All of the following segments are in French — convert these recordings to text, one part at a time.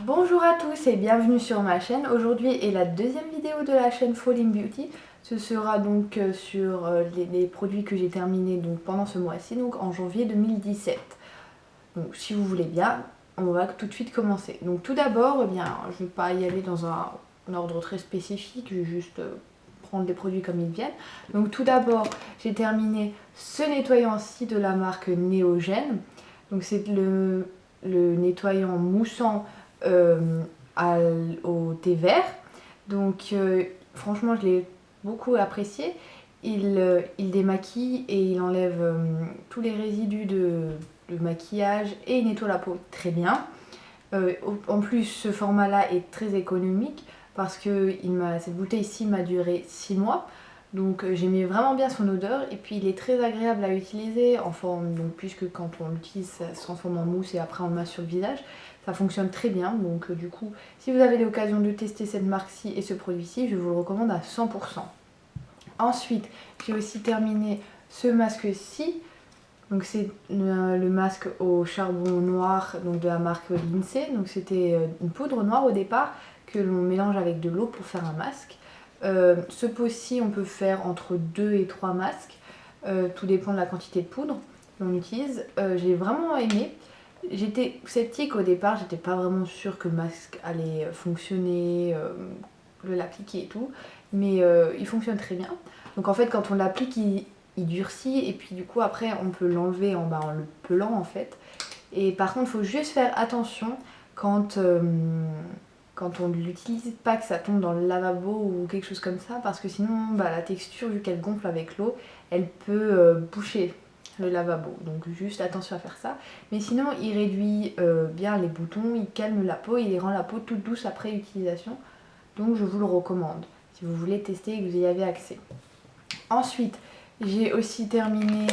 Bonjour à tous et bienvenue sur ma chaîne. Aujourd'hui est la deuxième vidéo de la chaîne Falling Beauty. Ce sera donc sur les produits que j'ai terminés donc pendant ce mois-ci, donc en janvier 2017. Donc si vous voulez bien, on va tout de suite commencer. Donc tout d'abord, eh bien, je ne vais pas y aller dans un ordre très spécifique, je vais juste prendre les produits comme ils viennent. Donc tout d'abord, j'ai terminé ce nettoyant-ci de la marque Néogène. Donc c'est le nettoyant moussant au thé vert. Donc franchement je l'ai beaucoup apprécié. Il démaquille et il enlève tous les résidus de maquillage et il nettoie la peau très bien. En plus ce format là est très économique parce que cette bouteille-ci m'a duré 6 mois. Donc j'aimais vraiment bien son odeur et puis il est très agréable à utiliser en forme, donc puisque quand on l'utilise ça se transforme en mousse et après on le met sur le visage. Ça fonctionne très bien, donc du coup si vous avez l'occasion de tester cette marque-ci et ce produit-ci, je vous le recommande à 100%. Ensuite j'ai aussi terminé ce masque-ci. Donc c'est le masque au charbon noir donc de la marque Lindsay. Donc c'était une poudre noire au départ que l'on mélange avec de l'eau pour faire un masque. Ce pot-ci on peut faire entre 2 et 3 masques, tout dépend de la quantité de poudre que l'on utilise. J'ai vraiment aimé. J'étais sceptique au départ, j'étais pas vraiment sûre que le masque allait fonctionner, l'appliquer et tout, mais il fonctionne très bien. Donc en fait quand on l'applique il durcit et puis du coup après on peut l'enlever en le pelant en fait. Et par contre il faut juste faire attention quand on ne l'utilise pas, que ça tombe dans le lavabo ou quelque chose comme ça, parce que sinon la texture, vu qu'elle gonfle avec l'eau, elle peut boucher le lavabo. Donc juste attention à faire ça. Mais sinon il réduit bien les boutons, il calme la peau, il rend la peau toute douce après utilisation. Donc je vous le recommande si vous voulez tester et que vous y avez accès. Ensuite j'ai aussi terminé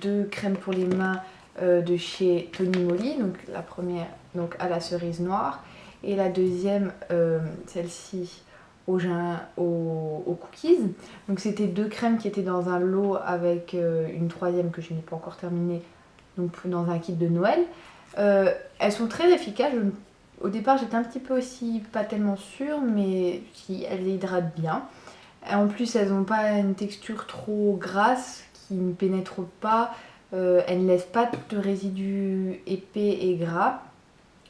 2 crèmes pour les mains de chez Tony Moly. Donc la première donc à la cerise noire et la deuxième celle-ci au cookies. Donc c'était 2 crèmes qui étaient dans un lot avec une troisième que je n'ai pas encore terminée, donc dans un kit de Noël. Elles sont très efficaces. Au départ j'étais un petit peu aussi pas tellement sûre, mais si elles hydratent bien. En plus elles n'ont pas une texture trop grasse qui ne pénètre pas. Elles ne laissent pas de résidus épais et gras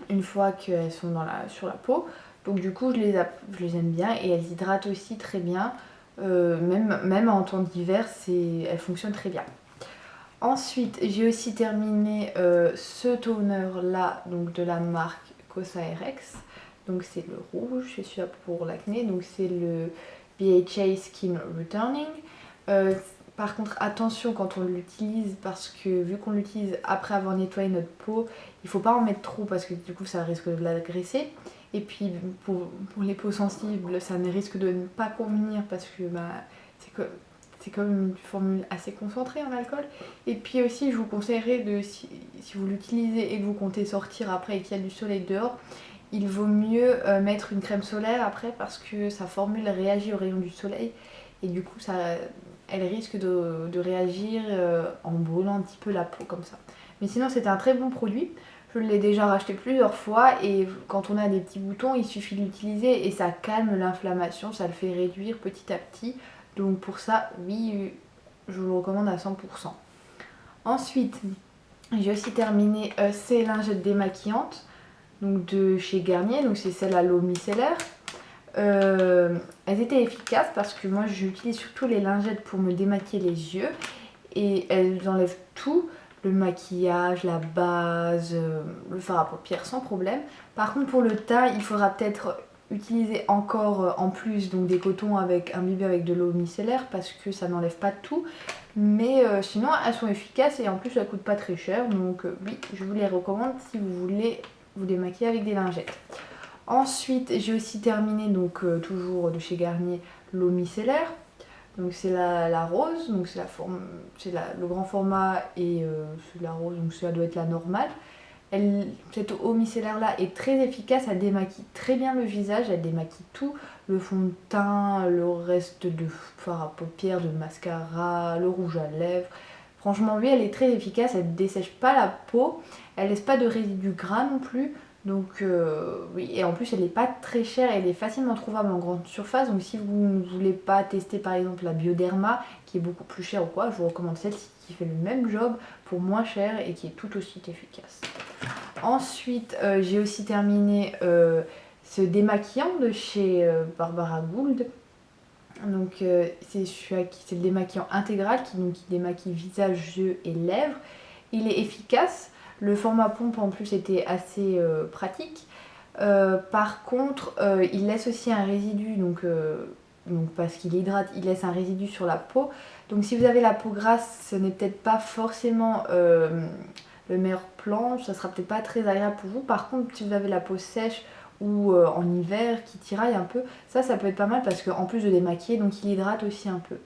une fois qu'elles sont sur la peau. Donc du coup je les aime bien et elles hydratent aussi très bien. Même en temps d'hiver elles fonctionnent très bien. Ensuite j'ai aussi terminé ce toner là donc de la marque Cosrx. Donc c'est le rouge, c'est celui-là pour l'acné. Donc c'est le BHA Skin Returning. Par contre attention quand on l'utilise, parce que vu qu'on l'utilise après avoir nettoyé notre peau, il ne faut pas en mettre trop parce que du coup ça risque de l'agresser. Et puis pour les peaux sensibles ça risque de ne pas convenir parce que c'est comme une formule assez concentrée en alcool. Et puis aussi je vous conseillerais si vous l'utilisez et que vous comptez sortir après et qu'il y a du soleil dehors, il vaut mieux mettre une crème solaire après parce que sa formule réagit aux rayons du soleil et du coup elle risque de réagir en brûlant un petit peu la peau comme ça. Mais sinon c'est un très bon produit. Je l'ai déjà racheté plusieurs fois et quand on a des petits boutons, il suffit de l'utiliser et ça calme l'inflammation, ça le fait réduire petit à petit. Donc pour ça, oui, je vous le recommande à 100%. Ensuite, j'ai aussi terminé ces lingettes démaquillantes donc de chez Garnier, donc c'est celle à l'eau micellaire. Elles étaient efficaces parce que moi j'utilise surtout les lingettes pour me démaquiller les yeux et elles enlèvent tout, le maquillage, la base, le fard à paupières sans problème. Par contre pour le teint il faudra peut-être utiliser encore en plus donc des cotons imbibés avec de l'eau micellaire parce que ça n'enlève pas tout. Mais sinon elles sont efficaces et en plus elles coûtent pas très cher, donc oui je vous les recommande si vous voulez vous démaquiller avec des lingettes. Ensuite j'ai aussi terminé donc toujours de chez Garnier l'eau micellaire. Donc c'est la rose, donc c'est le grand format et c'est la rose, donc ça doit être la normale. Cette eau micellaire là est très efficace, elle démaquille très bien le visage, elle démaquille tout, le fond de teint, le reste de fard à paupières, de mascara, le rouge à lèvres. Franchement oui elle est très efficace, elle ne dessèche pas la peau, elle laisse pas de résidus gras non plus. Donc oui, et en plus elle n'est pas très chère, elle est facilement trouvable en grande surface. Donc si vous ne voulez pas tester par exemple la Bioderma qui est beaucoup plus chère ou quoi, je vous recommande celle-ci qui fait le même job pour moins cher et qui est tout aussi efficace. Ensuite j'ai aussi terminé ce démaquillant de chez Barbara Gould. Donc c'est le démaquillant intégral qui démaquille visage, yeux et lèvres. Il est efficace. Le format pompe en plus était assez pratique. Par contre, il laisse aussi un résidu, donc parce qu'il hydrate, il laisse un résidu sur la peau. Donc si vous avez la peau grasse, ce n'est peut-être pas forcément le meilleur plan, ça sera peut-être pas très agréable pour vous. Par contre, si vous avez la peau sèche ou en hiver qui tiraille un peu, ça peut être pas mal parce qu'en plus de démaquiller, donc il hydrate aussi un peu.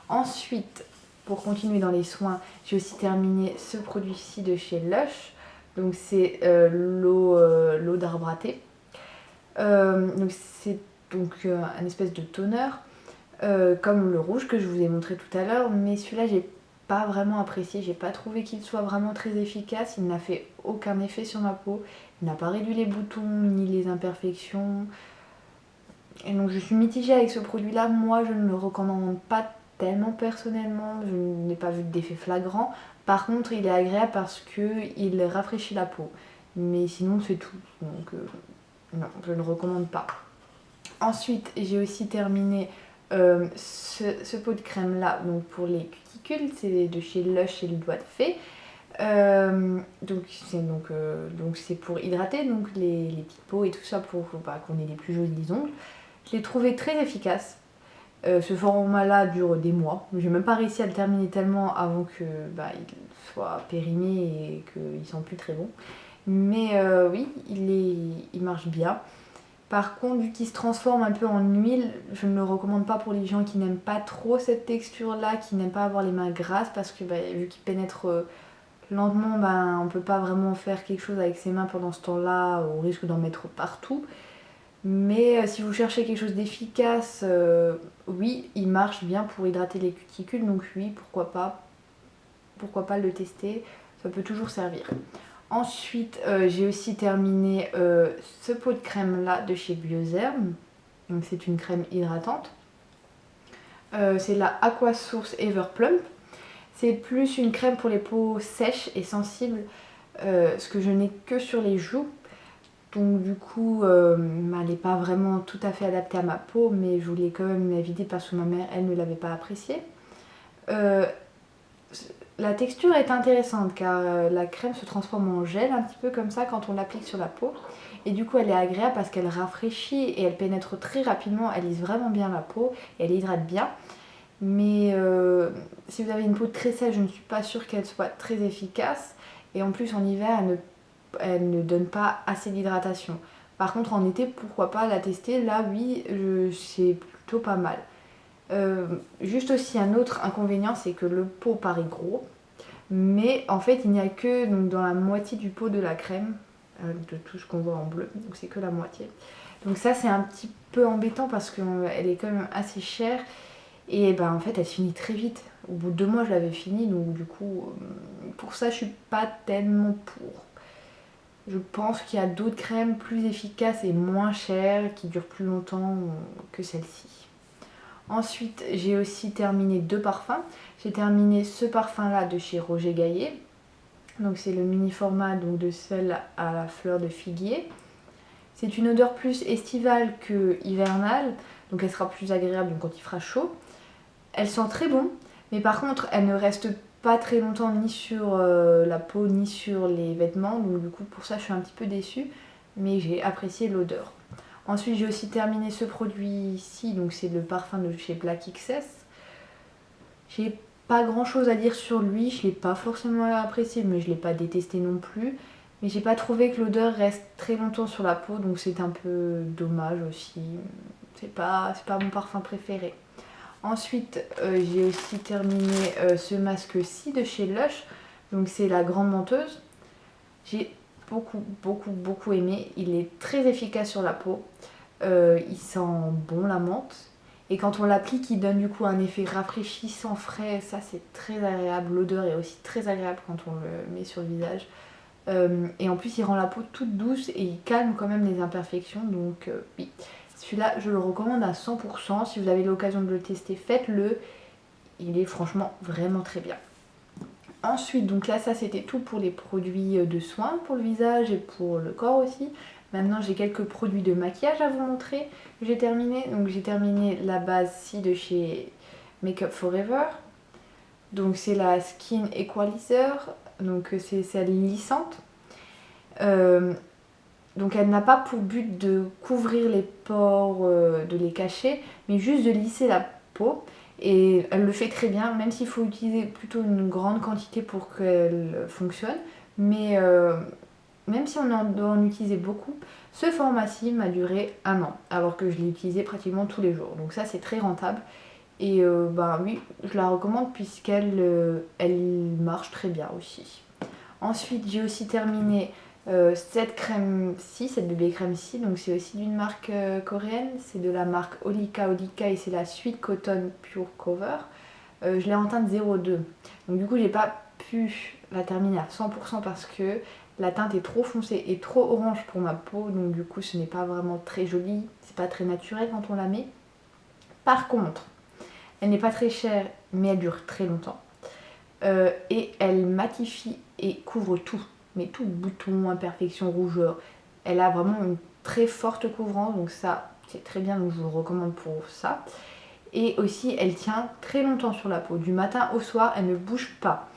Ensuite, pour continuer dans les soins, j'ai aussi terminé ce produit-ci de chez Lush. Donc c'est l'eau d'arbre à thé. Donc c'est un espèce de toner comme le rouge que je vous ai montré tout à l'heure, mais celui-là j'ai pas vraiment apprécié, j'ai pas trouvé qu'il soit vraiment très efficace, il n'a fait aucun effet sur ma peau, il n'a pas réduit les boutons ni les imperfections. Et donc je suis mitigée avec ce produit-là, moi je ne le recommande pas tellement personnellement, je n'ai pas vu d'effet flagrant. Par contre il est agréable parce qu'il rafraîchit la peau, mais sinon c'est tout, donc non, je ne recommande pas. Ensuite j'ai aussi terminé ce pot de crème là, donc pour les cuticules, c'est de chez Lush et le doigt de fée. Donc c'est pour hydrater donc les petites peaux et tout ça pour qu'on ait des plus jolis ongles. Je l'ai trouvé très efficace. Ce format-là dure des mois. J'ai même pas réussi à le terminer tellement avant que il soit périmé et qu'il sent plus très bon. Mais oui, il marche bien. Par contre, vu qu'il se transforme un peu en huile, je ne le recommande pas pour les gens qui n'aiment pas trop cette texture-là, qui n'aiment pas avoir les mains grasses, parce que vu qu'il pénètre lentement, on ne peut pas vraiment faire quelque chose avec ses mains pendant ce temps-là, au risque d'en mettre partout. Mais si vous cherchez quelque chose d'efficace, oui, il marche bien pour hydrater les cuticules, donc oui, pourquoi pas le tester, ça peut toujours servir. Ensuite, j'ai aussi terminé ce pot de crème là de chez Biotherm, donc c'est une crème hydratante. C'est la Aquasource Everplump. C'est plus une crème pour les peaux sèches et sensibles, ce que je n'ai que sur les joues. Donc du coup, elle n'est pas vraiment tout à fait adaptée à ma peau, mais je voulais quand même la vider parce que ma mère, elle ne l'avait pas appréciée. La texture est intéressante car la crème se transforme en gel un petit peu comme ça quand on l'applique sur la peau. Et du coup, elle est agréable parce qu'elle rafraîchit et elle pénètre très rapidement, elle lisse vraiment bien la peau et elle hydrate bien. Mais si vous avez une peau très sèche, je ne suis pas sûre qu'elle soit très efficace. Et en plus, en hiver, elle ne donne pas assez d'hydratation. Par contre, en été, pourquoi pas la tester. Là, oui, c'est plutôt pas mal. Juste aussi un autre inconvénient, c'est que le pot paraît gros. Mais en fait, il n'y a que donc, dans la moitié du pot de la crème, de tout ce qu'on voit en bleu. Donc c'est que la moitié. Donc ça, c'est un petit peu embêtant parce qu'elle est quand même assez chère. Et en fait, elle se finit très vite. Au bout de 2 mois, je l'avais finie. Donc du coup, pour ça, je suis pas tellement pour. Je pense qu'il y a d'autres crèmes plus efficaces et moins chères qui durent plus longtemps que celle-ci. Ensuite, j'ai aussi terminé 2 parfums. J'ai terminé ce parfum-là de chez Roger Gaillet. Donc c'est le mini format donc, de celle à la fleur de figuier. C'est une odeur plus estivale que hivernale. Donc elle sera plus agréable quand il fera chaud. Elle sent très bon. Mais par contre, elle ne reste pas très longtemps ni sur la peau ni sur les vêtements, donc du coup pour ça je suis un petit peu déçue, mais j'ai apprécié l'odeur. Ensuite j'ai aussi terminé ce produit ici, donc c'est le parfum de chez Black XS. J'ai pas grand chose à dire sur lui, je l'ai pas forcément apprécié, mais je l'ai pas détesté non plus. Mais j'ai pas trouvé que l'odeur reste très longtemps sur la peau, donc c'est un peu dommage aussi. C'est pas mon parfum préféré. Ensuite, j'ai aussi terminé ce masque-ci de chez Lush. Donc c'est la grande menteuse. J'ai beaucoup aimé. Il est très efficace sur la peau. Il sent bon la menthe. Et quand on l'applique, il donne du coup un effet rafraîchissant frais. Ça, c'est très agréable. L'odeur est aussi très agréable quand on le met sur le visage. Et en plus il rend la peau toute douce et il calme quand même les imperfections, donc oui. Celui-là je le recommande à 100%, si vous avez l'occasion de le tester, faites-le. Il est franchement vraiment très bien. Ensuite, donc là ça c'était tout pour les produits de soins pour le visage et pour le corps aussi. Maintenant j'ai quelques produits de maquillage à vous montrer que j'ai terminé. Donc j'ai terminé la base-ci de chez Make Up For Ever. Donc c'est la Skin Equalizer, donc c'est celle lissante. Donc elle n'a pas pour but de couvrir les pores, de les cacher, mais juste de lisser la peau. Et elle le fait très bien, même s'il faut utiliser plutôt une grande quantité pour qu'elle fonctionne. Mais même si on en doit en utiliser beaucoup, ce format-ci m'a duré 1 an, alors que je l'ai utilisé pratiquement tous les jours. Donc ça c'est très rentable. Et bah oui, je la recommande puisqu'elle elle marche très bien aussi. Ensuite j'ai aussi terminé cette crème-ci, cette bébé crème-ci, donc c'est aussi d'une marque coréenne, c'est de la marque Olika Olika et c'est la Sweet Cotton Pure Cover. Je l'ai en teinte 02, donc du coup j'ai pas pu la terminer à 100% parce que la teinte est trop foncée et trop orange pour ma peau, donc du coup ce n'est pas vraiment très joli, c'est pas très naturel quand on la met. Par contre, elle n'est pas très chère mais elle dure très longtemps et elle matifie et couvre tout. Mais tout, boutons, imperfections, rougeurs. Elle a vraiment une très forte couvrance, donc ça c'est très bien, donc je vous le recommande pour ça. Et aussi elle tient très longtemps sur la peau, du matin au soir elle ne bouge pas.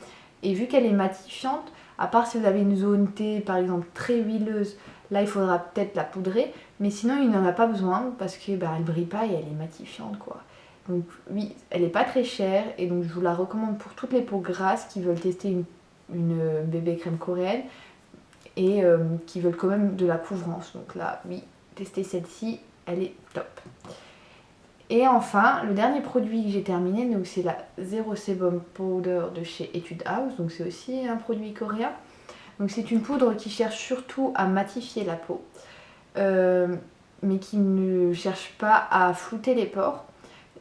Et vu qu'elle est matifiante, à part si vous avez une zone T par exemple très huileuse, là il faudra peut-être la poudrer, mais sinon il n'en a pas besoin parce que bah, elle brille pas et elle est matifiante quoi. Donc oui, elle n'est pas très chère et donc je vous la recommande pour toutes les peaux grasses qui veulent tester une bébé crème coréenne et qui veulent quand même de la couvrance. Donc là, oui, testez celle-ci, elle est top. Et enfin, le dernier produit que j'ai terminé, donc c'est la Zero Sebum Powder de chez Etude House. Donc c'est aussi un produit coréen. Donc c'est une poudre qui cherche surtout à matifier la peau, mais qui ne cherche pas à flouter les pores.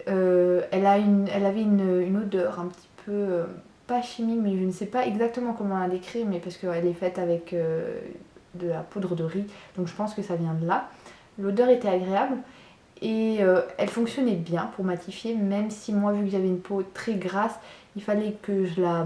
Elle avait une odeur un petit peu, pas chimique, mais je ne sais pas exactement comment la décrire, mais parce qu'elle est faite avec de la poudre de riz, donc je pense que ça vient de là. L'odeur était agréable et elle fonctionnait bien pour matifier, même si moi, vu que j'avais une peau très grasse, il fallait que je la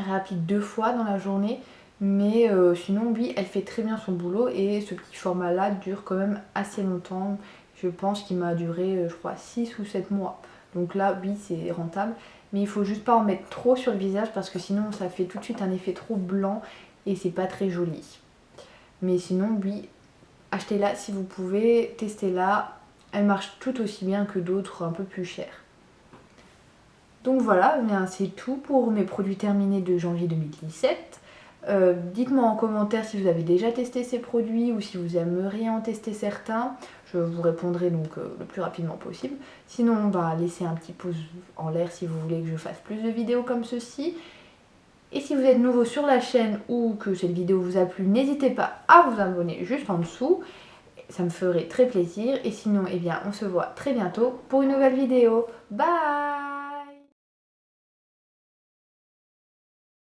réapplique 2 fois dans la journée. Mais sinon, oui, elle fait très bien son boulot et ce petit format-là dure quand même assez longtemps. Je pense qu'il m'a duré, je crois, 6 ou 7 mois. Donc là, oui, c'est rentable. Mais il faut juste pas en mettre trop sur le visage parce que sinon, ça fait tout de suite un effet trop blanc et c'est pas très joli. Mais sinon, oui, achetez-la si vous pouvez, testez-la. Elle marche tout aussi bien que d'autres un peu plus chères. Donc voilà, c'est tout pour mes produits terminés de janvier 2017. Dites-moi en commentaire si vous avez déjà testé ces produits ou si vous aimeriez en tester certains. Je vous répondrai donc le plus rapidement possible. Sinon, laissez un petit pouce en l'air si vous voulez que je fasse plus de vidéos comme ceci. Et si vous êtes nouveau sur la chaîne ou que cette vidéo vous a plu, n'hésitez pas à vous abonner juste en dessous. Ça me ferait très plaisir. Et sinon, eh bien, on se voit très bientôt pour une nouvelle vidéo. Bye!